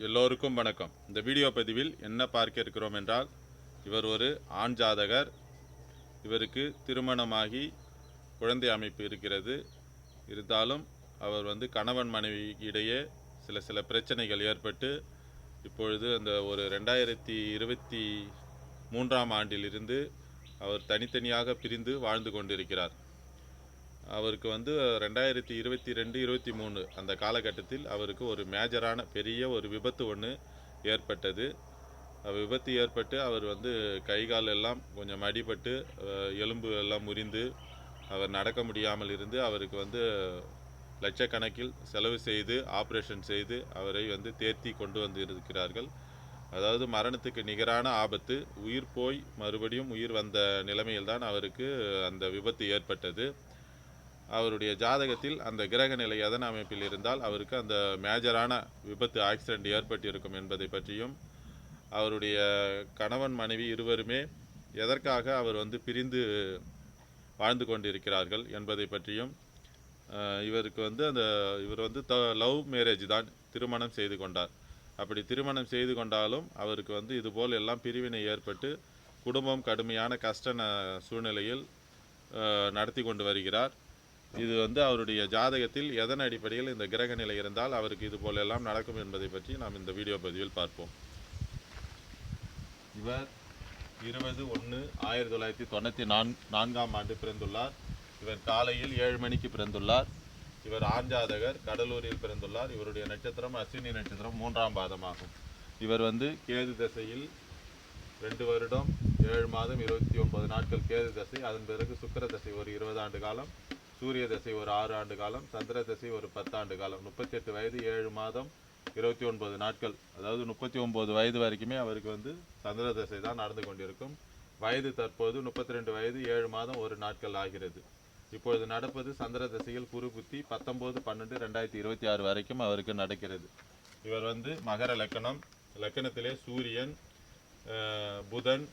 எல்லோருக்கும் வணக்கம். இந்த வீடியோ பதிவில் என்ன பார்க்க இருக்கிறோம் என்றால், இவர் ஒரு ஆண் ஜாதகர். இவருக்கு திருமணமாகி குழந்தை அமைப்பு இருக்கிறது. இருந்தாலும் அவர் கணவன் மனைவி இடையே சில பிரச்சனைகள் ஏற்பட்டு இப்பொழுது அந்த ஒரு 2023ஆம் ஆண்டிலிருந்து அவர் தனித்தனியாக பிரிந்து வாழ்ந்து கொண்டிருக்கிறார். அவருக்கு 2022-23 அந்த காலகட்டத்தில் அவருக்கு ஒரு மேஜரான பெரிய ஒரு விபத்து ஒன்று ஏற்பட்டது. விபத்து ஏற்பட்டு அவர் கை கால் எல்லாம் கொஞ்சம் அடிபட்டு எலும்பு எல்லாம் முறிந்து அவர் நடக்க முடியாமல் இருந்து அவருக்கு லட்சக்கணக்கில் செலவு செய்து ஆப்ரேஷன் செய்து அவரை தேர்த்தி கொண்டு இருக்கிறார்கள். அதாவது மரணத்துக்கு நிகரான ஆபத்து. உயிர் போய் மறுபடியும் உயிர் வந்த நிலைமையில்தான் அவருக்கு அந்த விபத்து ஏற்பட்டது. அவருடைய ஜாதகத்தில் அந்த கிரக நிலை எதன் அமைப்பில் இருந்தால் அவருக்கு அந்த மேஜரான விபத்து ஆக்சிடென்ட் ஏற்பட்டிருக்கும் என்பதை பற்றியும், அவருடைய கணவன் மனைவி இருவருமே எதற்காக அவர் பிரிந்து வாழ்ந்து கொண்டிருக்கிறார்கள் என்பதை பற்றியும், இவருக்கு இவர் லவ் மேரேஜ் தான் திருமணம் செய்து கொண்டார். அப்படி திருமணம் செய்து கொண்டாலும் அவருக்கு இதுபோல் எல்லாம் பிரிவினை ஏற்பட்டு குடும்பம் கடுமையான கஷ்ட சூழ்நிலையில் நடத்தி கொண்டு வருகிறார். இது அவருடைய ஜாதகத்தில் எதன் அடிப்படையில் இந்த கிரக நிலை இருந்தால் அவருக்கு இது போல எல்லாம் நடக்கும் என்பதை பற்றி நாம் இந்த வீடியோ பதிவில் பார்ப்போம். இவர் 20/1/1994ஆம் ஆண்டு பிறந்துள்ளார். இவர் காலையில் 7 மணிக்கு பிறந்துள்ளார். இவர் ஆண் ஜாதகர், கடலூரில் பிறந்துள்ளார். இவருடைய நட்சத்திரம் அஸ்வினி நட்சத்திரம் 3ஆம் பாதமாகும். இவர் கேது தசையில் 2 வருடம் 7 மாதம் 29 நாட்கள் கேது தசை. அதன் பிறகு சுக்கிர தசை ஒரு 20 ஆண்டு காலம், சூரிய தசை ஒரு 6 ஆண்டு காலம், சந்திர தசை ஒரு 10 ஆண்டு காலம். 38 வயது 7 மாதம் 29 நாட்கள். அதாவது 39 வயது வரைக்குமே அவருக்கு சந்திர தசை தான் நடந்து கொண்டிருக்கும். வயது தற்போது 32 வயது 7 மாதம் 1 நாட்கள் ஆகிறது. இப்பொழுது நடப்பது சந்திர தசையில் குரு புத்தி 19/12/2026 வரைக்கும் அவருக்கு நடக்கிறது. இவர் மகர லக்கணம். லக்கணத்திலே சூரியன், புதன்,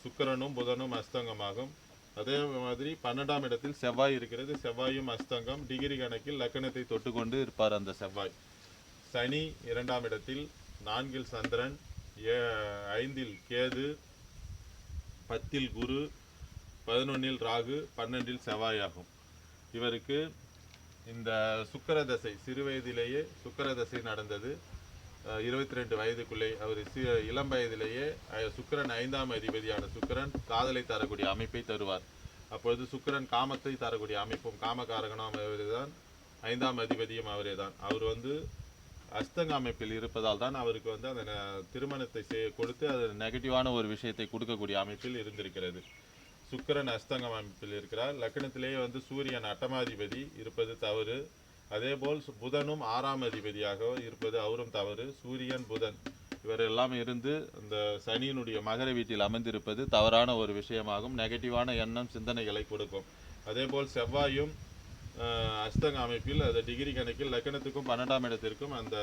சுக்கிரனும் புதனும் அஸ்தங்கமாகும். அதே மாதிரி 12ஆம் இடத்தில் செவ்வாய் இருக்கிறது. செவ்வாயும் அஸ்தங்கம். டிகிரி கணக்கில் லக்கணத்தை தொட்டுக்கொண்டு இருப்பார் அந்த செவ்வாய். சனி 2ஆம் இடத்தில், 4இல் சந்திரன், 5இல் கேது, 10இல் குரு, 11இல் ராகு, 12இல் செவ்வாய் ஆகும். இவருக்கு இந்த சுக்கிர தசை சிறு வயதிலேயே சுக்கிர தசை நடந்தது. 22 வயதுக்குள்ளே அவர் இளம் வயதிலேயே சுக்கிரன் 5ஆம் அதிபதியான சுக்கிரன் காதலை தரக்கூடிய அமைப்பை தருவார். அப்பொழுது சுக்கிரன் காமத்தை தரக்கூடிய அமைப்பும் காமகாரகனும் அவரே தான், 5ஆம் அதிபதியும் அவரே தான். அவர் அஸ்தங்க அமைப்பில் இருப்பதால் தான் அவருக்கு அந்த திருமணத்தை கொடுத்து அது நெகட்டிவான ஒரு விஷயத்தை கொடுக்கக்கூடிய அமைப்பில் இருந்திருக்கிறது. சுக்கிரன் அஸ்தங்க அமைப்பில் இருக்கிறார். லக்கணத்திலேயே சூரியன் அட்டமாதிபதி இருப்பது தவறு. அதேபோல் புதனும் 6ஆம் அதிபதியாக இருப்பது அவரும் தவறு. சூரியன் புதன் இவர் எல்லாம் இருந்து இந்த சனியினுடைய மகர வீட்டில் அமர்ந்திருப்பது தவறான ஒரு விஷயமாகும். நெகட்டிவான எண்ணம் சிந்தனைகளை கொடுக்கும். அதேபோல் செவ்வாயும் அஸ்தங்க அமைப்பில் அது டிகிரி கணக்கில் லக்கணத்துக்கும் 12ஆம் இடத்திற்கும் அந்த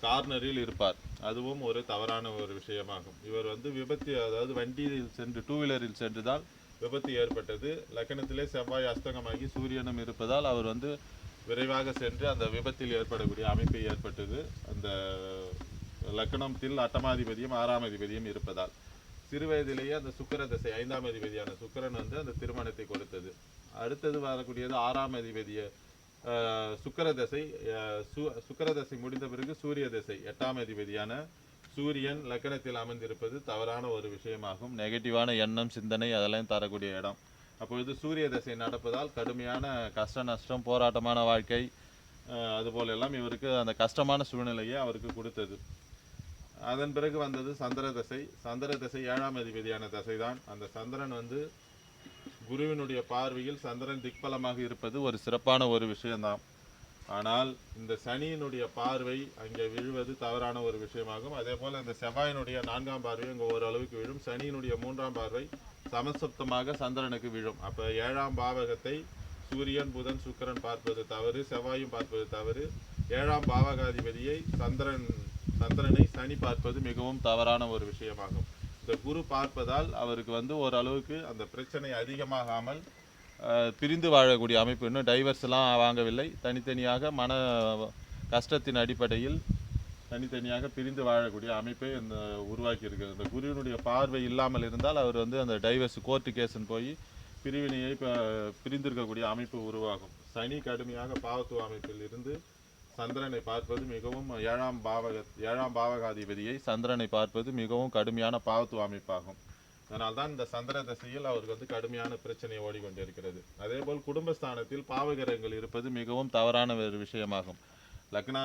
கார்னரில் இருப்பார். அதுவும் ஒரு தவறான ஒரு விஷயமாகும். இவர் விபத்து, அதாவது வண்டியில் சென்று 2 வீலரில் சென்றுதான் விபத்து ஏற்பட்டது. லக்கணத்திலே செவ்வாய் அஸ்தங்கமாகி சூரியனும் இருப்பதால் அவர் விரைவாக சென்று அந்த விபத்தில் ஏற்படக்கூடிய அமைப்பை ஏற்பட்டது. அந்த லக்கணத்தில் அட்டமாதிபதியும் 6ஆம் அதிபதியும் இருப்பதால் சிறு வயதிலேயே அந்த சுக்கிர தசை 5ஆம் அதிபதியான சுக்கிரன் அந்த திருமணத்தை கொடுத்தது. அடுத்தது வரக்கூடியது 6ஆம் அதிபதிய சுக்கிர தசை. சுக்கிர தசை முடிந்த பிறகு சூரிய தசை 8ஆம் அதிபதியான சூரியன் லக்கணத்தில் அமர்ந்திருப்பது தவறான ஒரு விஷயமாகும். நெகட்டிவான எண்ணம் சிந்தனை அதெல்லாம் தரக்கூடிய இடம். அப்பொழுது சூரிய தசை நடப்பதால் கடுமையான கஷ்ட நஷ்டம், போராட்டமான வாழ்க்கை, அதுபோல எல்லாம் இவருக்கு அந்த கஷ்டமான சூழ்நிலையை அவருக்கு கொடுத்தது. அதன் பிறகு வந்தது சந்திர தசை. சந்திர தசை 7ஆம் அதிபதியான தசை தான். அந்த சந்திரன் குருவினுடைய பார்வையில் சந்திரன் திக்பலமாக இருப்பது ஒரு சிறப்பான ஒரு விஷயம்தான். ஆனால் இந்த சனியினுடைய பார்வை அங்கே விழுவது தவறான ஒரு விஷயமாகும். அதே போல் அந்த செவ்வாயினுடைய 4ஆம் பார்வை அங்கே ஓரளவுக்கு விழும். சனியினுடைய 3ஆம் பார்வை சமசப்தமாக சந்திரனுக்கு விழும். அப்போ 7ஆம் பாவகத்தை சூரியன் புதன் சுக்கிரன் பார்ப்பது தவறு, செவ்வாயும் பார்ப்பது தவறு. 7ஆம் பாவகாதிபதியை சந்திரனை சனி பார்ப்பது மிகவும் தவறான ஒரு விஷயமாகும். இந்த குரு பார்ப்பதால் அவருக்கு ஓரளவுக்கு அந்த பிரச்சனை அதிகமாகாமல் பிரிந்து வாழக்கூடிய அமைப்பு. இன்னும் டைவர்ஸ்லாம் வாங்கவில்லை. தனித்தனியாக மன கஷ்டத்தின் அடிப்படையில் தனித்தனியாக பிரிந்து வாழக்கூடிய அமைப்பை இந்த உருவாக்கி இருக்கிறது. இந்த குருவினுடைய பார்வை இல்லாமல் இருந்தால் அவர் வந்து அந்த டைவர்ஸ் கோர்ட்டு கேஸ்ன்னு போய் பிரிவினையை பிரிந்திருக்கக்கூடிய அமைப்பு உருவாகும். சனி கடுமையாக பாவத்துவ அமைப்பில் இருந்து சந்திரனை பார்ப்பது மிகவும் ஏழாம் பாவகாதிபதியை சந்திரனை பார்ப்பது மிகவும் கடுமையான பாவத்துவ அமைப்பாகும். அதனால்தான் இந்த சந்திர தசையில் அவருக்கு வந்து கடுமையான பிரச்சனை ஓடிக்கொண்டிருக்கிறது. அதே போல் குடும்பஸ்தானத்தில் பாவகிரகங்கள் இருப்பது மிகவும் தவறான ஒரு விஷயமாகும். லக்னா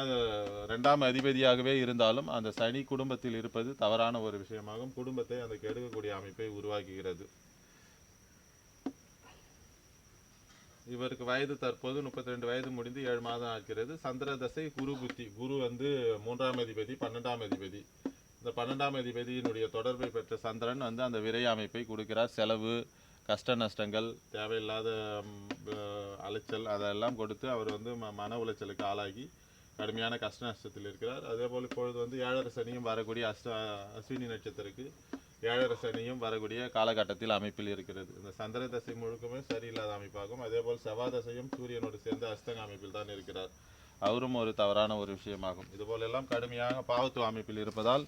2ஆம் அதிபதியாகவே இருந்தாலும் அந்த சனி குடும்பத்தில் இருப்பது தவறான ஒரு விஷயமாகும். குடும்பத்தை அந்த கெடுக்கக்கூடிய அமைப்பை உருவாக்குகிறது. இவருக்கு வயது தற்போது 32 வயது முடிந்து 7 மாதம் ஆகிறது. சந்திர தசை குரு புத்தி. குரு வந்து 3ஆம் அதிபதி 12ஆம் அதிபதி. இந்த 12ஆம் அதிபதியினுடைய தொடர்பை பெற்ற சந்திரன் வந்து அந்த விரை அமைப்பை கொடுக்கிறார். செலவு, கஷ்ட நஷ்டங்கள், தேவையில்லாத அலைச்சல் அதெல்லாம் கொடுத்து அவர் வந்து மன உளைச்சலுக்கு ஆளாகி கடுமையான கஷ்ட நஷ்டத்தில் இருக்கிறார். அதே போல் இப்பொழுது வந்து 7.5 சனியும் வரக்கூடிய அஸ்வினி நட்சத்திரக்கு 7.5 சனியும் வரக்கூடிய காலகட்டத்தில் அமைப்பில் இருக்கிறது. இந்த சந்திர தசை முழுக்கமே சரியில்லாத அமைப்பாகும். அதே போல் செவ்வாய் தசையும் சூரியனோடு சேர்ந்து அஸ்தங்க அமைப்பில் தான் இருக்கிறார். அவரும் ஒரு தவறான ஒரு விஷயமாகும். இதுபோலெல்லாம் கடுமையாக பாவத்துவ அமைப்பில் இருப்பதால்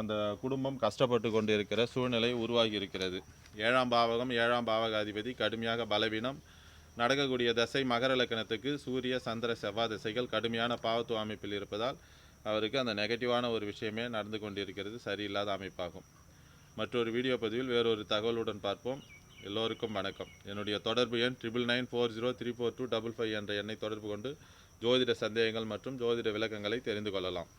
அந்த குடும்பம் கஷ்டப்பட்டு கொண்டு இருக்கிற சூழ்நிலை உருவாகி இருக்கிறது. 7ஆம் பாவகம் 7ஆம் பாவகாதிபதி கடுமையாக பலவீனம். நடக்கக்கூடிய தசை மகர லக்னத்துக்கு சூரிய சந்திர செவ்வாய் திசைகள் கடுமையான பாவத்துவ அமைப்பில் இருப்பதால் அவருக்கு அந்த நெகட்டிவான ஒரு விஷயமே நடந்து கொண்டிருக்கிறது. சரியில்லாத அமைப்பாகும். மற்றொரு வீடியோ பதிவில் வேறொரு தகவலுடன் பார்ப்போம். எல்லோருக்கும் வணக்கம். என்னுடைய தொடர்பு எண் 9940342555 என்ற எண்ணை தொடர்பு கொண்டு ஜோதிட சந்தேகங்கள் மற்றும் ஜோதிட விளக்கங்களை தெரிந்து கொள்ளலாம்.